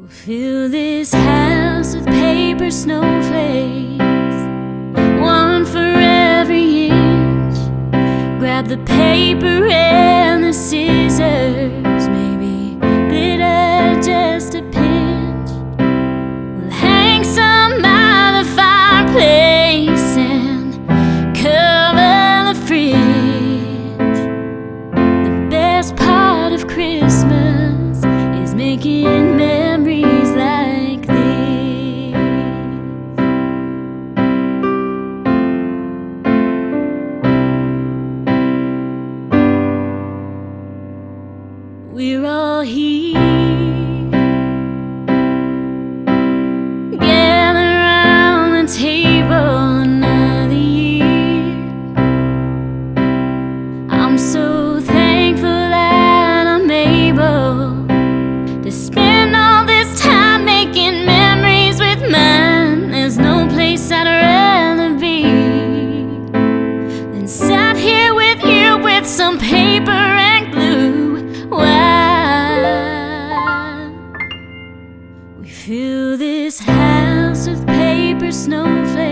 Fill this house with paper snowflakes, one for every inch. Grab the paper and the scissors, maybe glitter just a pinch. We'll hang some by the fireplace and cover the fridge. The best part of Christmas is making memories like this. We're all here, gather around the table another year. I'm so thankful that I'm able to spend all this time making memories with mine. There's no place I'd rather be than sat here with you with some paper and glue. Why? We fill this house with paper snowflakes,